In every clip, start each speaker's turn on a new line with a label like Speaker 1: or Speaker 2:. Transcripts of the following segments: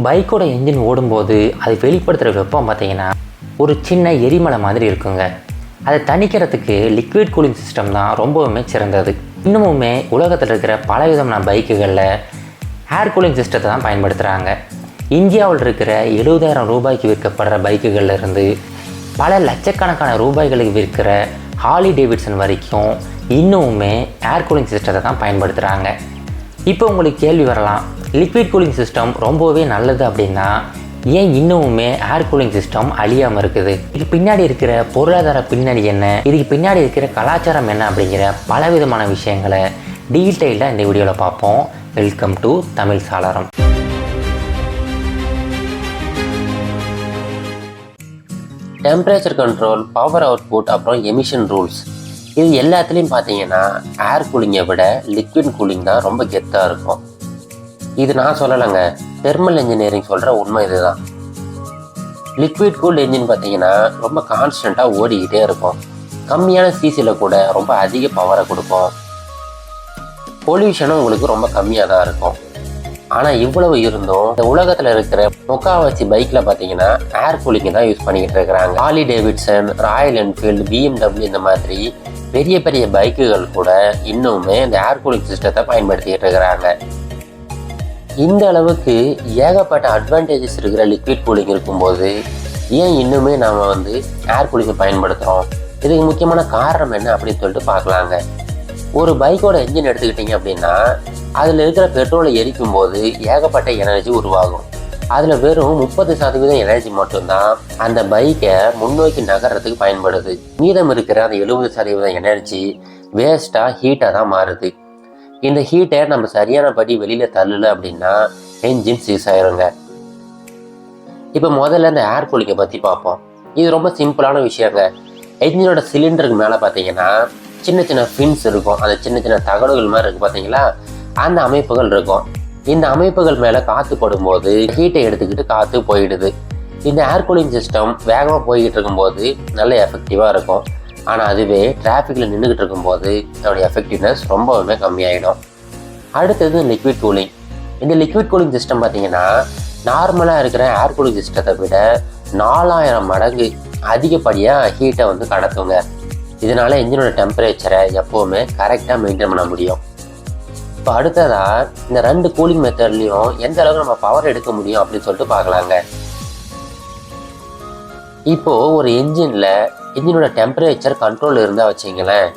Speaker 1: பைக்கோட என்ஜின் ஓடும்போது அது வெளிப்படுத்துகிற வெப்பம் பார்த்திங்கன்னா ஒரு சின்ன எரிமலை மாதிரி இருக்குங்க. அதை தணிக்கிறதுக்கு லிக்விட் கூலிங் சிஸ்டம் தான் ரொம்பவுமே சிறந்தது. இன்னமுமே உலகத்தில் இருக்கிற பல விதமான பைக்குகளில் ஏர் கூலிங் சிஸ்டத்தை தான் பயன்படுத்துகிறாங்க. இந்தியாவில் இருக்கிற 70,000 ரூபாய்க்கு விற்கப்படுற பைக்குகளில் இருந்து பல லட்சக்கணக்கான ரூபாய்களுக்கு விற்கிற ஹார்லி டேவிட்சன் வரைக்கும் இன்னுமே ஏர் கூலிங் சிஸ்டத்தை தான் பயன்படுத்துகிறாங்க. இப்போ உங்களுக்கு கேள்வி வரலாம், லிக்விட் கூலிங் சிஸ்டம் ரொம்பவே நல்லது அப்படின்னா ஏன் இன்னுமே ஏர் கூலிங் சிஸ்டம் அழியாமல் இருக்குது? இதுக்கு பின்னாடி இருக்கிற பொருளாதார பின்னணி என்ன, இதுக்கு பின்னாடி இருக்கிற கலாச்சாரம் என்ன அப்படிங்கிற பல விதமான விஷயங்களை டீட்டெயிலாக இந்த வீடியோவில் பார்ப்போம். வெல்கம் டு தமிழ் சாளரம். டெம்பரேச்சர் கண்ட்ரோல், பவர் அவுட்புட், அப்புறம் எமிஷன் ரூல்ஸ், இது எல்லாத்துலேயும் பார்த்தீங்கன்னா ஏர் கூலிங்கை விட லிக்விட் கூலிங் தான் ரொம்ப கெத்தாக இருக்கும். இது நான் சொல்லலைங்க, தெர்மல் இன்ஜினியரிங் சொல்கிற உண்மை இதுதான். லிக்விட் கூல்டு என்ஜின் பார்த்தீங்கன்னா ரொம்ப கான்ஸ்டண்ட்டாக ஓடிக்கிட்டே இருக்கும். கம்மியான சிசியில் கூட ரொம்ப அதிக பவரை கொடுக்கும். பொல்யூஷனும் உங்களுக்கு ரொம்ப கம்மியாக தான் இருக்கும். ஆனால் இவ்வளவு இருந்தும் இந்த உலகத்தில் இருக்கிற முக்காவாசி பைக்கில் பார்த்தீங்கன்னா ஏர் கூலிங்கை தான் யூஸ் பண்ணிக்கிட்டு இருக்கிறாங்க. Harley Davidson, Royal Enfield, BMW இந்த மாதிரி பெரிய பெரிய பைக்குகள் கூட இன்னுமே இந்த ஏர் கூலிங் சிஸ்டத்தை பயன்படுத்திக்கிட்டு இருக்கிறாங்க. இந்த அளவுக்கு ஏகப்பட்ட அட்வான்டேஜஸ் இருக்கிற லிக்விட் கூலிங் இருக்கும்போது ஏன் இன்னுமே நாம் ஏர் கூலிங்கை பயன்படுத்துகிறோம்? இதுக்கு முக்கியமான காரணம் என்ன அப்படின்னு சொல்லிட்டு பார்க்கலாங்க. ஒரு பைக்கோட என்ஜின் எடுத்துக்கிட்டிங்க அப்படின்னா அதில் இருக்கிற பெட்ரோலை எரிக்கும் போது ஏகப்பட்ட எனர்ஜி உருவாகும். அதில் வெறும் 30% எனர்ஜி மட்டும்தான் அந்த பைக்கை முன்னோக்கி நகர்றதுக்கு பயன்படுது. மீதம் இருக்கிற அந்த 70% எனர்ஜி வேஸ்ட்டாக ஹீட்டாக தான் மாறுது. இந்த ஹீட்டை நம்ம சரியானபடி வெளியில் தள்ளலை அப்படின்னா என்ஜின் சீஸ் ஆயிருங்க. இப்போ முதல்ல இந்த ஏர் கூலிங்கை பற்றி பார்ப்போம். இது ரொம்ப சிம்பிளான விஷயங்க. என்ஜினோட சிலிண்டருக்கு மேலே பார்த்தீங்கன்னா சின்ன சின்ன ஃபின்ஸ் இருக்கும். அந்த சின்ன சின்ன தகடுகள் மாதிரி இருக்குது பார்த்தீங்களா, அந்த அமைப்புகள் இருக்கும். இந்த அமைப்புகள் மேலே காற்று படும்போது ஹீட்டை எடுத்துக்கிட்டு காற்று போயிடுது. இந்த ஏர் கூலிங் சிஸ்டம் வேகமாக போய்கிட்டு இருக்கும்போது நல்ல எஃபெக்டிவாக இருக்கும். ஆனால் அதுவே டிராஃபிக்கில் நின்றுக்கிட்டு இருக்கும்போது அதோடைய எஃபெக்டிவ்னஸ் ரொம்பவுமே கம்மியாயிடும். அடுத்தது லிக்விட் கூலிங். இந்த லிக்விட் கூலிங் சிஸ்டம் பார்த்தீங்கன்னா நார்மலாக இருக்கிற ஏர் கூலிங் சிஸ்டத்தை விட 4000 மடங்கு அதிகப்படியாக ஹீட்டை கடத்துங்க. இதனால் என்ஜினோட டெம்பரேச்சரை எப்போவுமே கரெக்டாக மெயின்டைன் பண்ண முடியும். இப்போ அடுத்ததாக இந்த 2 கூலிங் மெத்தட்லேயும் எந்த அளவுக்கு நம்ம பவர் எடுக்க முடியும் அப்படின்னு சொல்லிட்டு பார்க்கலாங்க. இப்போது ஒரு என்ஜினோட டெம்பரேச்சர் கண்ட்ரோல் இருந்தால் வச்சிங்களேன்,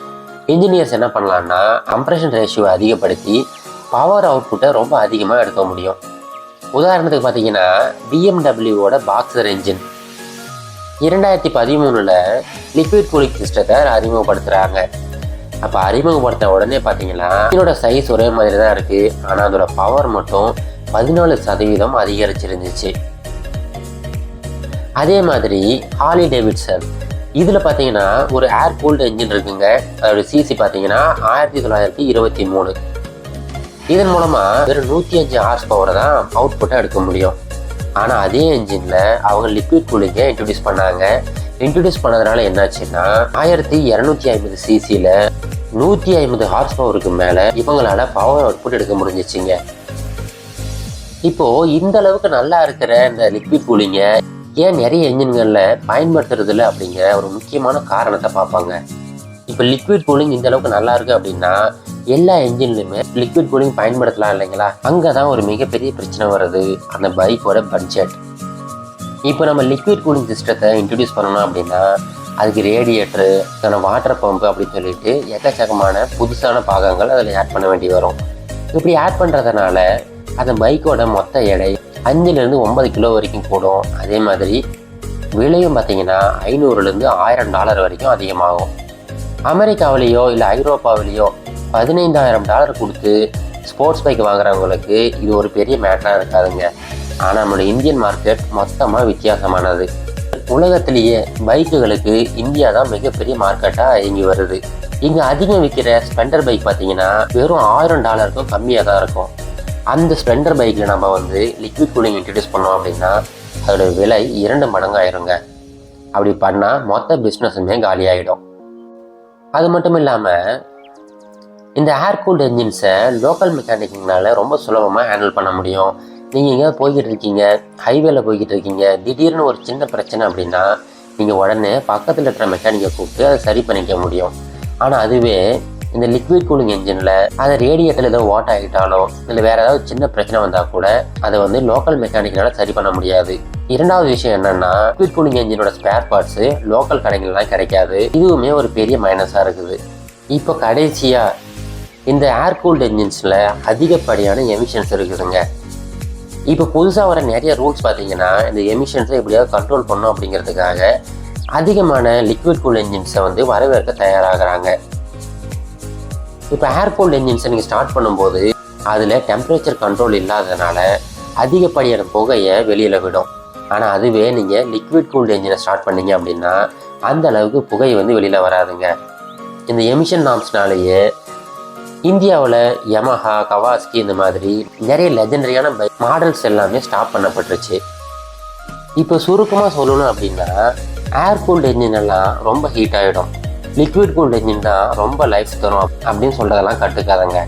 Speaker 1: இன்ஜினியர்ஸ் என்ன பண்ணலான்னா கம்ப்ரெஷன் ரேஷியோவை அதிகப்படுத்தி பவர் அவுட்புட்டை ரொம்ப அதிகமாக எடுக்க முடியும். உதாரணத்துக்கு பார்த்தீங்கன்னா BMWவோட பாக்ஸர் என்ஜின் 2013 லிக்விட் கூலிங் சிஸ்டத்தை அறிமுகப்படுத்துகிறாங்க. அப்போ அறிமுகப்படுத்த உடனே பார்த்தீங்கன்னா இதோட சைஸ் ஒரே மாதிரி தான் இருக்குது, ஆனால் அதோட பவர் மட்டும் 14% அதிகரிச்சிருந்துச்சு. அதே மாதிரி ஹார்லி டேவிட்சன் இதில் பார்த்தீங்கன்னா ஒரு ஏர் கூல்டு என்ஜின் இருக்குங்க. அதோட சிசி பார்த்தீங்கன்னா 1923. இதன் மூலமாக வெறும் 105 ஹார்ஸ் பவரை தான் அவுட்புட்டை எடுக்க முடியும். ஆனால் அதே என்ஜினில் அவங்க லிக்விட் கூலிங்கை இன்ட்ரடியூஸ் பண்ணாங்க. இன்ட்ரடியூஸ் பண்ணதுனால என்னாச்சுன்னா 1250 சிசியில் 150 ஹார்ஸ் பவருக்கு மேலே இவங்களால பவர் அவுட்புட் எடுக்க முடிஞ்சிச்சிங்க. இப்போது இந்த அளவுக்கு நல்லா இருக்கிற இந்த லிக்விட் கூலிங்கை ஏன் நிறைய என்ஜின்களில் பயன்படுத்துறதில்ல அப்படிங்கிற ஒரு முக்கியமான காரணத்தை பார்ப்பாங்க. இப்போ லிக்விட் கூலிங் இந்த அளவுக்கு நல்லா இருக்குது அப்படின்னா எல்லா என்ஜின்லையுமே லிக்விட் கூலிங் பயன்படுத்தலாம் இல்லைங்களா? அங்கே தான் ஒரு மிகப்பெரிய பிரச்சனை வருது, அந்த பைக்கோட பட்ஜெட். இப்போ நம்ம லிக்விட் கூலிங் சிஸ்டத்தை இன்ட்ரடியூஸ் பண்ணணும் அப்படின்னா அதுக்கு ரேடியேட்டரு, வாட்டர் பம்பு அப்படின்னு சொல்லிட்டு எக்கச்சக்கமான புதுசான பாகங்கள் அதில் ஆட் பண்ண வேண்டி வரும். இப்படி ஆட் பண்ணுறதுனால அந்த பைக்கோட மொத்த எடை 5லேருந்து 9 கிலோ வரைக்கும் கூடும். அதே மாதிரி விலையும் பார்த்தீங்கன்னா $500லேருந்து $1000 வரைக்கும் அதிகமாகும். அமெரிக்காவிலேயோ இல்லை ஐரோப்பாவிலேயோ $15,000 கொடுத்து ஸ்போர்ட்ஸ் பைக் வாங்குறவங்களுக்கு இது ஒரு பெரிய மேட்டராக இருக்காதுங்க. ஆனால் நம்மளோட இந்தியன் மார்க்கெட் மொத்தமாக வித்தியாசமானது. உலகத்திலேயே பைக்குகளுக்கு இந்தியா தான் மிகப்பெரிய மார்க்கெட்டாக இயங்கி வருது. இங்கே அதிகம் விற்கிற ஸ்பெண்டர் பைக் பார்த்தீங்கன்னா வெறும் $1000க்கும் கம்மியாக தான் இருக்கும். அந்த ஸ்பெண்டர் பைக்கில் நம்ம லிக்விட் கூலிங் இன்ட்ரடியூஸ் பண்ணோம் அப்படின்னா அதோட விலை 2 மடங்கு ஆயிருங்க. அப்படி பண்ணால் மொத்த பிஸ்னஸுமே காலியாகிடும். அது மட்டும் இல்லாமல் இந்த ஏர் கூல்டு என்ஜின்ஸை லோக்கல் மெக்கானிக்னால ரொம்ப சுலபமாக ஹேண்டில் பண்ண முடியும். நீங்கள் எங்கேயாவது போய்கிட்டு இருக்கீங்க, ஹைவேல போய்கிட்டு இருக்கீங்க, திடீர்னு ஒரு சின்ன பிரச்சனை அப்படின்னா நீங்கள் உடனே பக்கத்தில் இருக்கிற மெக்கானிக்கை கூப்பிட்டு அதை சரி பண்ணிக்க முடியும். ஆனால் அதுவே இந்த லிக்விட் கூலிங் என்ஜினில் அதை ரேடியேட்டர் ஏதோ ஓட்ட ஆகிட்டாலோ இல்லை வேறு ஏதாவது சின்ன பிரச்சனை வந்தால் கூட அதை வந்து லோக்கல் மெக்கானிக்கனால சரி பண்ண முடியாது. இரண்டாவது விஷயம் என்னன்னா, லிக்விட் கூலிங் என்ஜினோட ஸ்பேர் பார்ட்ஸு லோக்கல் கடைகள்லாம் கிடைக்காது. இதுவுமே ஒரு பெரிய மைனஸாக இருக்குது. இப்போ கடைசியாக இந்த ஏர் கூல்டு என்ஜின்ஸில் அதிகப்படியான எமிஷன்ஸ் இருக்குதுங்க. இப்போ புதுசாக வர நிறைய ரூல்ஸ் பார்த்தீங்கன்னா இந்த எமிஷன்ஸை எப்படியாவது கண்ட்ரோல் பண்ணணும் அப்படிங்கிறதுக்காக அதிகமான லிக்விட் கூல் என்ஜின்ஸை வந்து வரவேற்க தயாராகிறாங்க. இப்போ ஏர் கூல்டு என்ஜின்ஸை நீங்கள் ஸ்டார்ட் பண்ணும்போது அதில் டெம்பரேச்சர் கண்ட்ரோல் இல்லாததுனால அதிகப்படியான புகையை வெளியில் விடும். ஆனால் அதுவே நீங்கள் லிக்விட் கூல்டு என்ஜினை ஸ்டார்ட் பண்ணீங்க அப்படின்னா அந்த அளவுக்கு புகை வந்து வெளியில் வராதுங்க. இந்த எமிஷன் நார்ம்ஸ்னாலேயே இந்தியாவில் யமஹா, கவாஸ்கி இந்த மாதிரி நிறைய லெஜெண்டரியான பைக் மாடல்ஸ் எல்லாமே ஸ்டாப் பண்ணப்பட்டுருச்சு. இப்போ சுருக்கமாக சொல்லணும் அப்படின்னா ஏர் கூல்டு என்ஜின் எல்லாம் ரொம்ப ஹீட் ஆகிடும், லிக்விட் கூல்டு என்ஜின் தான் ரொம்ப லைஃப் தரும் அப்படின்னு சொல்கிறதெல்லாம் கட்டுக்காதங்க.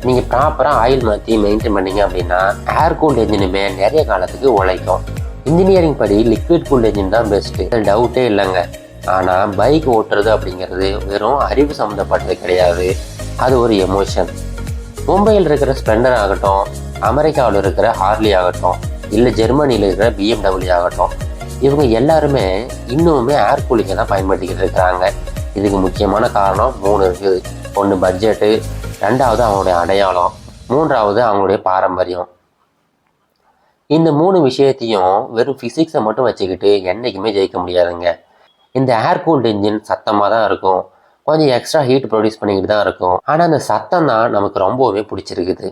Speaker 1: நீங்கள் ப்ராப்பராக ஆயில் மாற்றி மெயின்டைன் பண்ணீங்க அப்படின்னா ஏர் கூல்டு என்ஜினுமே நிறைய காலத்துக்கு உழைக்கும். இன்ஜினியரிங் படி லிக்விட் கூல்டு என்ஜின் தான் பெஸ்ட்டு, டவுட்டே இல்லைங்க. ஆனால் பைக் ஓட்டுறது அப்படிங்கிறது வெறும் அறிவு சம்மந்தப்பட்டது கிடையாது, அது ஒரு எமோஷன். மும்பையில் இருக்கிற ஸ்ப்ளெண்டர் ஆகட்டும், அமெரிக்காவில் இருக்கிற ஹார்லி ஆகட்டும், இல்லை ஜெர்மனியில் இருக்கிற BMW ஆகட்டும், இவங்க எல்லாருமே இன்னுமே ஏர் கூலிங்கை தான் பயன்படுத்திக்கிட்டு இருக்கிறாங்க. இதுக்கு முக்கியமான காரணம் 3 இருக்குது. ஒன்று பட்ஜெட்டு, ரெண்டாவது அவங்களுடைய அடையாளம், மூன்றாவது அவங்களுடைய பாரம்பரியம். இந்த 3 விஷயத்தையும் வெறும் ஃபிசிக்ஸை மட்டும் வச்சுக்கிட்டு என்றைக்குமே ஜெயிக்க முடியாதுங்க. இந்த ஏர் கூல்டு என்ஜின் சத்தமாக தான் இருக்கும், கொஞ்சம் எக்ஸ்ட்ரா ஹீட் ப்ரொடியூஸ் பண்ணிக்கிட்டு தான் இருக்கும். ஆனால் அந்த சத்தம் தான் நமக்கு ரொம்பவே பிடிச்சிருக்குது.